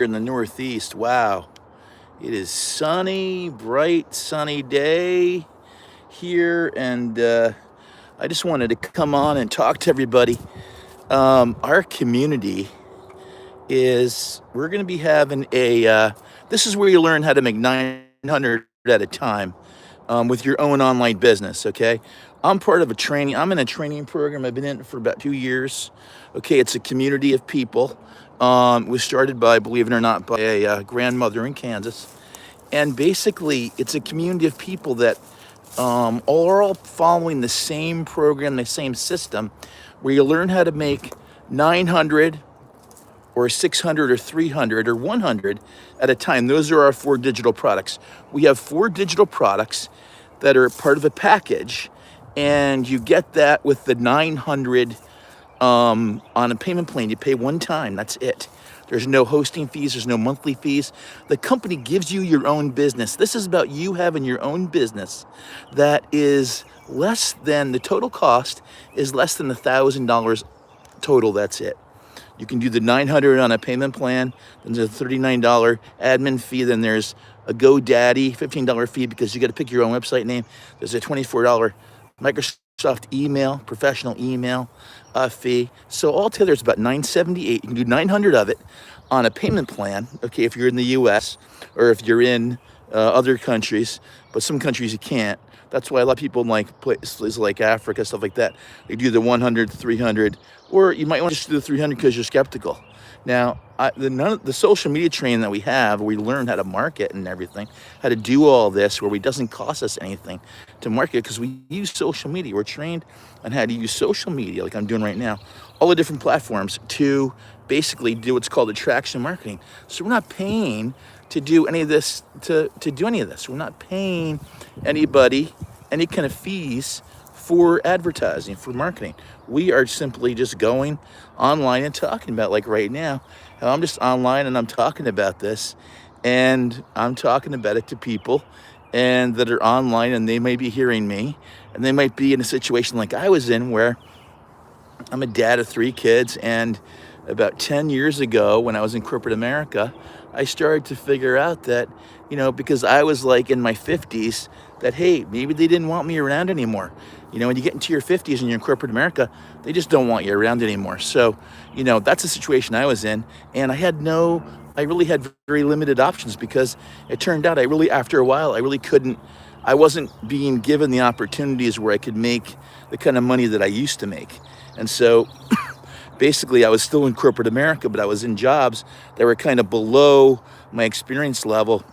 in the Northeast. Wow. It is sunny, bright, sunny day here, and I just wanted to come on and talk to everybody. Our community we're going to be having this is where you learn how to make 900 at a time with your own online business, okay? I'm in a training program. I've been in it for about 2 years. Okay, it's a community of people. It was started by, believe it or not, by a grandmother in Kansas. And basically, it's a community of people that are all following the same program, the same system, where you learn how to make 900 or 600 or 300 or 100 at a time. Those are our 4 digital products. We have 4 digital products that are part of a package, and you get that with the 900 on a payment plan. You pay one time, that's it. There's no hosting fees, there's no monthly fees. The company gives you your own business. This is about you having your own business that is less than, the total cost is less than $1,000 total, that's it. You can do the 900 on a payment plan. Then there's a $39 admin fee. Then there's a GoDaddy $15 fee because you got to pick your own website name. There's a $24 Microsoft email, professional email fee. So altogether, it's about $978. You can do 900 of it on a payment plan. Okay, if you're in the U.S. or if you're in other countries, but some countries you can't. That's why a lot of people in like places like Africa, stuff like that, they do the 100, 300, or you might want to just do the 300 because you're skeptical. Now, the social media training that we have, where we learn how to market and everything, how to do all this, where it doesn't cost us anything to market because we use social media. We're trained on how to use social media, like I'm doing right now, all the different platforms to basically do what's called attraction marketing. So we're not paying to do any of this, to do any of this. We're not paying anybody any kind of fees for advertising, for marketing. We are simply just going online and talking about, like right now, how I'm just online and I'm talking about this, and I'm talking about it to people and that are online, and they may be hearing me, and they might be in a situation like I was in, where I'm a dad of 3 kids, and about 10 years ago, when I was in corporate America, I started to figure out that, because I was like in my 50s, that, hey, maybe they didn't want me around anymore. When you get into your 50s and you're in corporate America, they just don't want you around anymore. So, that's the situation I was in. And I really had very limited options, because it turned out after a while, I wasn't being given the opportunities where I could make the kind of money that I used to make. And so basically, I was still in corporate America, but I was in jobs that were kind of below my experience level.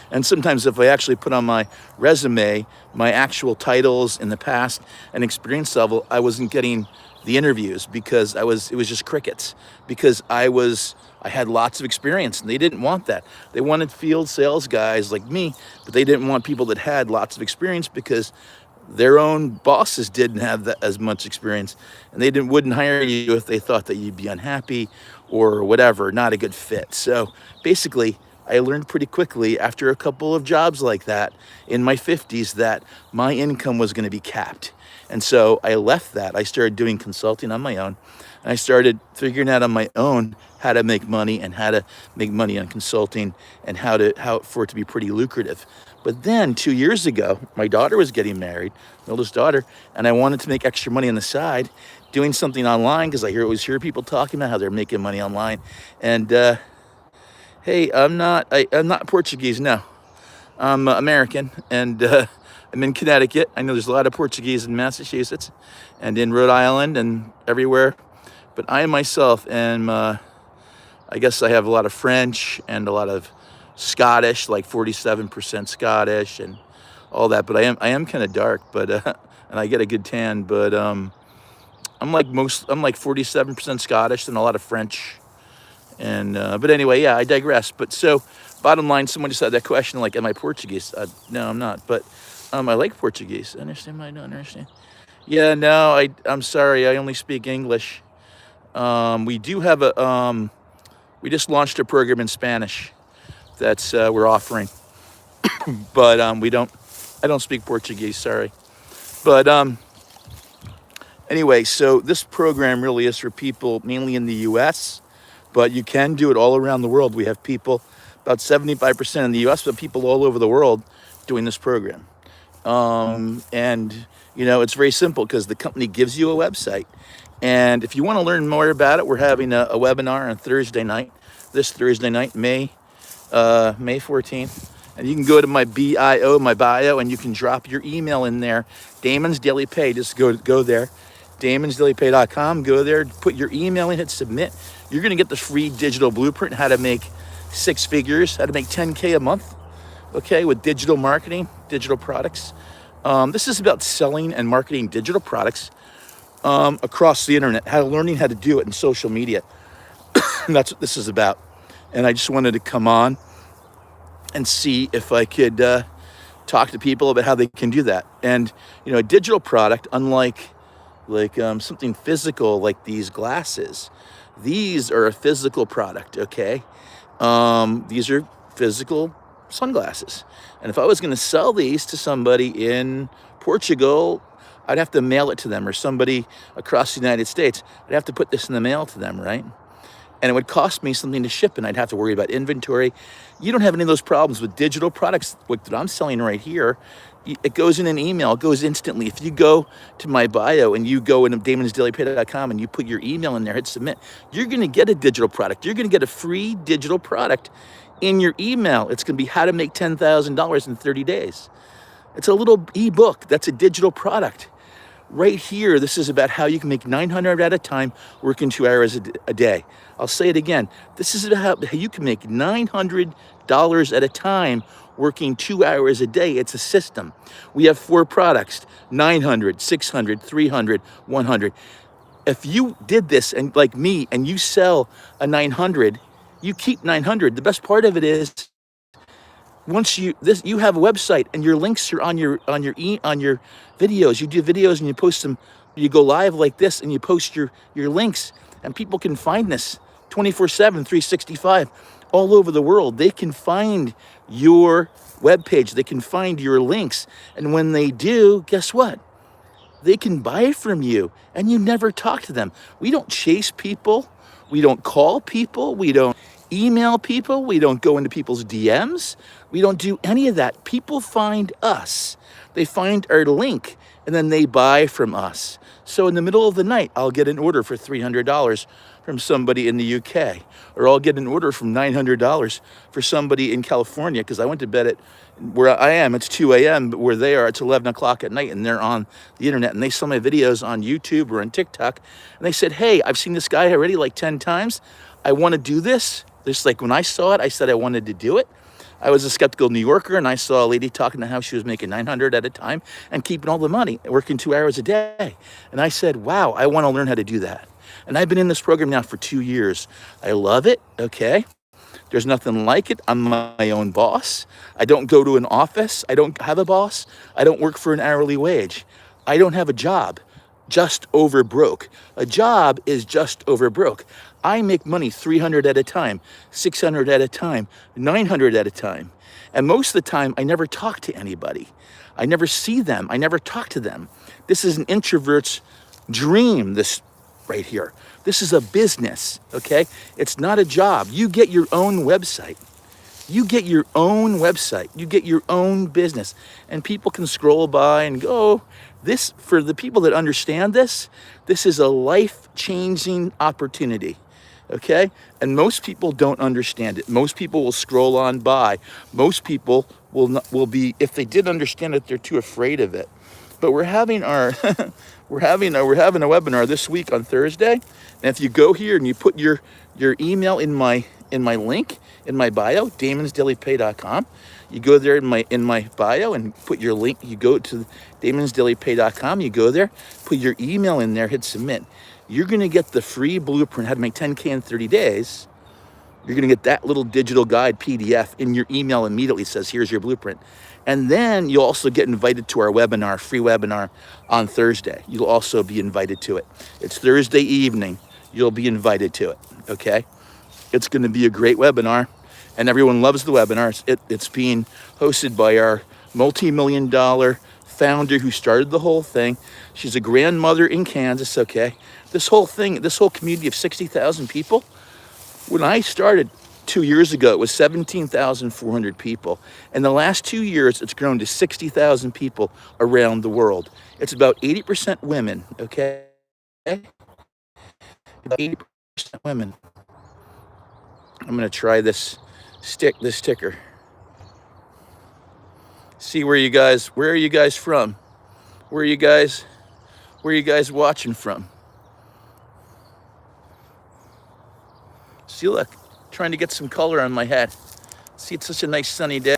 And sometimes if I actually put on my resume my actual titles in the past and experience level, I wasn't getting the interviews because it was just crickets, because I had lots of experience, and they didn't want that. They wanted field sales guys like me, but they didn't want people that had lots of experience, because their own bosses didn't have as much experience, and they wouldn't hire you if they thought that you'd be unhappy or whatever, not a good fit. So basically, I learned pretty quickly after a couple of jobs like that in my 50s that my income was going to be capped. And so I left that. I started doing consulting on my own, and I started figuring out on my own how to make money, and how to make money on consulting, and how for it to be pretty lucrative. But then 2 years ago, my daughter was getting married, my oldest daughter, and I wanted to make extra money on the side doing something online, because I always hear people talking about how they're making money online. And hey, I'm not Portuguese, no. I'm American, and I'm in Connecticut. I know there's a lot of Portuguese in Massachusetts and in Rhode Island and everywhere. But I myself am, I guess I have a lot of French and a lot of Scottish, like 47% Scottish and all that. But I am kind of dark, but and I get a good tan. But I'm like 47% Scottish and a lot of French. And but anyway, yeah, I digress. But so, bottom line, someone just had that question, like, am I Portuguese? No, I'm not. But I like Portuguese. Understand? I don't understand. Yeah, no, I'm sorry. I only speak English. We do have we just launched a program in Spanish that's we're offering, but I don't speak Portuguese. Sorry. But anyway, so this program really is for people mainly in the U.S., but you can do it all around the world. We have people, about 75% in the US, but people all over the world doing this program. And it's very simple because the company gives you a website. And if you want to learn more about it, we're having a webinar on Thursday night, this Thursday night, May 14th. And you can go to my bio, and you can drop your email in there. Damon's Daily Pay, just go there. DamonsDailyPay.com, go there, put your email in, hit submit. You're gonna get the free digital blueprint, how to make 6 figures, how to make 10K a month, okay, with digital marketing, digital products. This is about selling and marketing digital products across the internet, learning how to do it in social media. And that's what this is about. And I just wanted to come on and see if I could talk to people about how they can do that. And a digital product, unlike something physical like these glasses, these are a physical product, okay? These are physical sunglasses. And if I was going to sell these to somebody in Portugal, I'd have to mail it to them, or somebody across the United States, I'd have to put this in the mail to them, right? And it would cost me something to ship, and I'd have to worry about inventory. You don't have any of those problems with digital products like that I'm selling right here. It goes in an email, it goes instantly. If you go to my bio and you go into DamonsDailyPay.com and you put your email in there, hit submit, you're gonna get a digital product. You're gonna get a free digital product in your email. It's gonna be how to make $10,000 in 30 days. It's a little ebook, that's a digital product. Right here, this is about how you can make $900 at a time, working 2 hours a day. I'll say it again. This is about how you can make $900 at a time, working 2 hours a day. It's a system. We have 4 products, 900, 600, 300, 100. If you did this, and like me, and you sell a 900, you keep 900. The best part of it is, once you have a website and your links are on your videos. You do videos and you post them. You go live like this and you post your links, and people can find this 24/7, 365, all over the world. They can find your webpage. They can find your links, and when they do, guess what? They can buy it from you, and you never talk to them. We don't chase people. We don't call people. We don't email people. We don't go into people's DMs. We don't do any of that. People find us. They find our link, and then they buy from us. So in the middle of the night, I'll get an order for $300 from somebody in the UK, or I'll get an order from $900 for somebody in California, because I went to bed at where I am, it's 2 a.m., but where they are, it's 11 o'clock at night, and they're on the internet, and they saw my videos on YouTube or on TikTok, and they said, hey, I've seen this guy already like 10 times. I want to do this. Just like when I saw it, I said I wanted to do it. I was a skeptical New Yorker, and I saw a lady talking to how she was making 900 at a time and keeping all the money, working 2 hours a day. And I said, wow, I want to learn how to do that. And I've been in this program now for 2 years. I love it, okay? There's nothing like it. I'm my own boss. I don't go to an office. I don't have a boss. I don't work for an hourly wage. I don't have a job. Just over broke. A job is just over broke. I make money 300 at a time, 600 at a time, 900 at a time. And most of the time, I never talk to anybody. I never see them. I never talk to them. This is an introvert's dream, this right here. This is a business, okay? It's not a job. You get your own website. You get your own website. You get your own business. And people can scroll by and go, this, for the people that understand this is a life-changing opportunity, okay? And most people don't understand it. Most people will scroll on by. Most people will be, if they did understand it, they're too afraid of it. But we're having our we're having a webinar this week on Thursday. And if you go here and you put your email in my link in my bio, DamonsDailyPay.com, you go there in my bio and put your link. You go to DamonsDailyPay.com, you go there, put your email in there, hit submit. You're gonna get the free blueprint, how to make 10K in 30 days. You're gonna get that little digital guide PDF in your email immediately. It says, here's your blueprint. And then you'll also get invited to our webinar, free webinar on Thursday. You'll also be invited to it. It's Thursday evening. You'll be invited to it, okay? It's gonna be a great webinar, and everyone loves the webinars. It's being hosted by our multi-million-dollar founder who started the whole thing. She's a grandmother in Kansas, okay? This whole thing, this whole community of 60,000 people, When I started 2 years ago, it was 17,400 people. In the last 2 years, it's grown to 60,000 people around the world. It's about 80% women, okay? About 80% women. I'm gonna try this ticker. See where are you guys from? Where are you guys watching from? See, look, trying to get some color on my head. See, it's such a nice sunny day.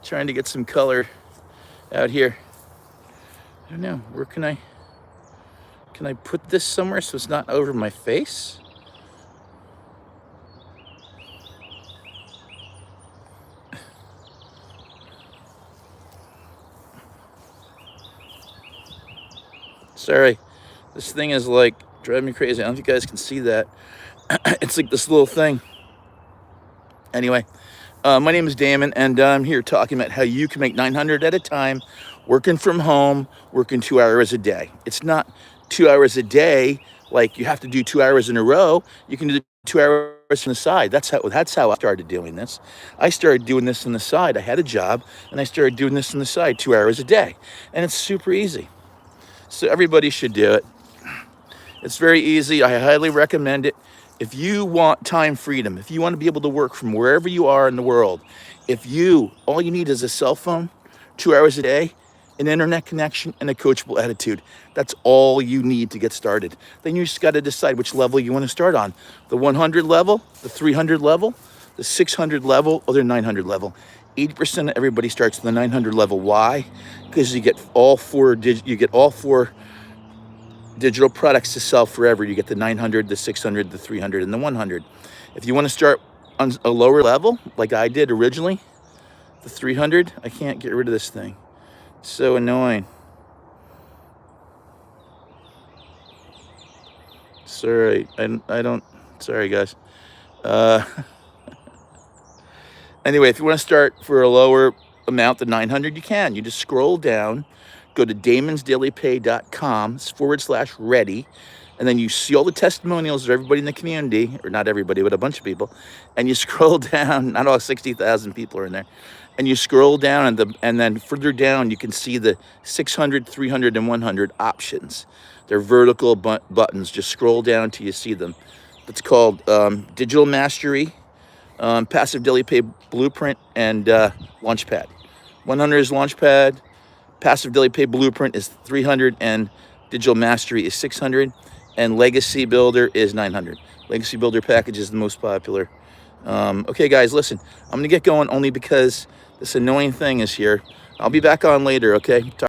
Trying to get some color out here. I don't know, where can I put this somewhere so it's not over my face? Sorry, this thing is like driving me crazy. I don't know if you guys can see that. It's like this little thing. Anyway, my name is Damon, and I'm here talking about how you can make 900 at a time, working from home, working 2 hours a day. It's not 2 hours a day, like you have to do 2 hours in a row. You can do 2 hours on the side. That's how I started doing this. I started doing this on the side. I had a job, and I started doing this on the side 2 hours a day. And it's super easy. So everybody should do it. It's very easy. I highly recommend it. If you want time freedom, if you want to be able to work from wherever you are in the world, all you need is a cell phone, 2 hours a day, an internet connection, and a coachable attitude. That's all you need to get started. Then you just got to decide which level you want to start on. The 100 level, the 300 level, the 600 level, or the 900 level. 80% of everybody starts at the 900 level. Why? Because you get all four digital products to sell forever. You get the 900, the 600, the 300, and the 100. If you want to start on a lower level, like I did originally, the 300, I can't get rid of this thing. It's so annoying. Sorry, sorry guys. Anyway, if you want to start for a lower amount than 900, you can. You just scroll down, go to damonsdailypay.com/ready, and then you see all the testimonials of everybody in the community, or not everybody, but a bunch of people, and you scroll down. Not all 60,000 people are in there, and you scroll down, and then further down you can see the 600, 300, and 100 options. They're vertical buttons. Just scroll down till you see them. It's called Digital Mastery, Passive Daily Pay Blueprint, and Launchpad. 100 is Launchpad, Passive Daily Pay Blueprint is 300, and Digital Mastery is 600, and Legacy Builder is 900. Legacy Builder package is the most popular. Okay, guys, listen, I'm gonna get going only because this annoying thing is here. I'll be back on later, okay?